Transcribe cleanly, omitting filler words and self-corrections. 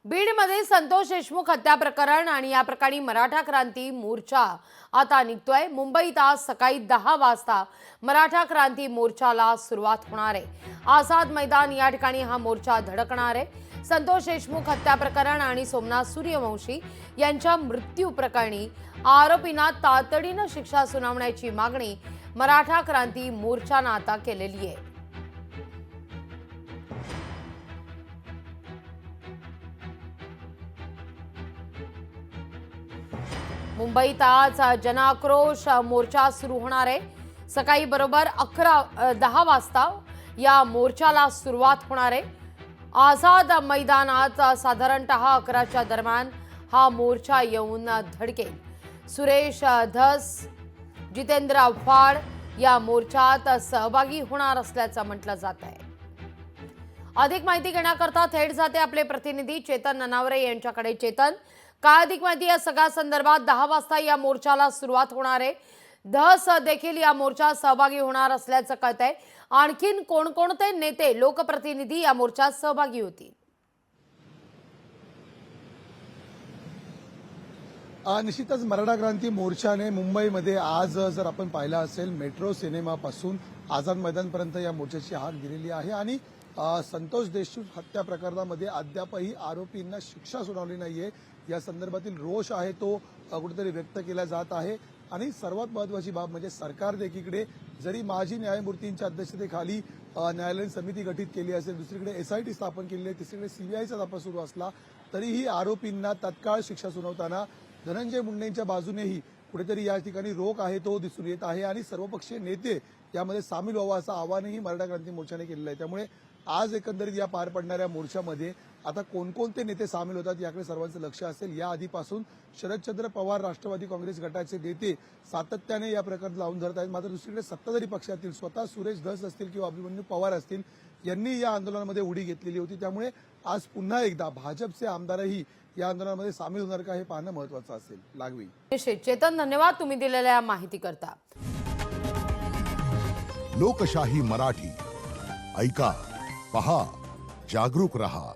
बीडमध्ये संतोष देशमुख हत्या प्रकरण आणि या प्रकरणी मराठा क्रांती मोर्चा आता निघतोय। मुंबईत आज सकाळी 10 वाजता मराठा क्रांती मोर्चाला सुरुवात होणार आहे। आझाद मैदान या ठिकाणी हा मोर्चा धडकणार आहे। संतोष देशमुख हत्या प्रकरण आणि सोमनाथ सूर्यवंशी यांच्या मृत्यू प्रकरणी आरोपींना तातडीने शिक्षा सुनावण्याची मागणी मराठा क्रांती मोर्चाने आता केलेली आहे। मुंबईत आज जनाक्रोश मोर्चा सुरू होणार आहे। सकाळी बरोबर 10 वाजता या मोर्चाला सुरुवात होणार आहे। आझाद मैदानात साधारणतः 11च्या दरम्यान हा मोर्चा येऊन धडकेल। सुरेश धस, जितेंद्र आव्हाड या मोर्चात सहभागी होणार असल्याचं म्हटलं जात आहे। अधिक माहिती घेण्याकरता थेट जाते आपले प्रतिनिधी चेतन ननावरे यांच्याकडे। चेतन, काय अधिक माहिती या सगळ्या संदर्भात? 10 वाजता या मोर्चाला सुरुवात होणार आहे। धस देखील या मोर्चात सहभागी होणार असल्याचं कळतंय। आणखीन कोणकोणते नेते, लोकप्रतिनिधी या मोर्चात सहभागी होतील? निश्चितच मराठा क्रांती मोर्चाने मुंबईमध्ये आज जर आपण पाहिलं असेल मेट्रो सिनेमापासून आझाद मैदानपर्यंत या मोर्चाची हाक दिलेली आहे आणि संतोष देशमुख हत्या प्रकरणामध्ये अद्यापही आरोपींना शिक्षा सुनावली नाहीये या संदर्भातील रोष आहे तो कुठेतरी व्यक्त केला जात आहे। आणि सर्वात महत्त्वाची बाब म्हणजे सरकार एकीकडे जरी माजी न्यायमूर्तींच्या अध्यक्षतेखाली न्यायालयीन समिती गठीत केली असेल, दुसरीकडे SIT स्थापन केली आहे, तिसरीकडे CBIचा तपास सुरू असला तरीही आरोपींना तत्काळ शिक्षा सुनावताना धनंजय मुंडेंच्या बाजूनेही कुठेतरी या ठिकाणी रोख आहे तो दिसून येत आहे आणि सर्वपक्षीय नेते यामध्ये सामील व्हावं असं आवाहनही मराठा क्रांती मोर्चाने केलेलं आहे। त्यामुळे आज एकंदरीत या पार पडणाऱ्या मोर्चामध्ये आता कोणकोणते नेते सामील होतात याकडे सर्वांचं लक्ष असेल। या आधीपासून शरदचंद्र पवार राष्ट्रवादी काँग्रेस गटाचे नेते सातत्याने या प्रकरणात लावून धरत आहेत। मात्र दुसरीकडे सत्ताधारी पक्षातील स्वतः सुरेश धस असतील किंवा अभिमन्यू पवार असतील यांनी या आंदोलनामध्ये उडी घेतलेली होती। त्यामुळे आज पुन्हा एकदा भाजपचे आमदारही या आंदोलनामध्ये सामील होणार का हे पाहणं महत्त्वाचं असेल। लागवी निश्चित चेतन, धन्यवाद तुम्ही दिलेल्या माहिती करता। लोकशाही मराठी ऐका, पहा, जागरूक रहा।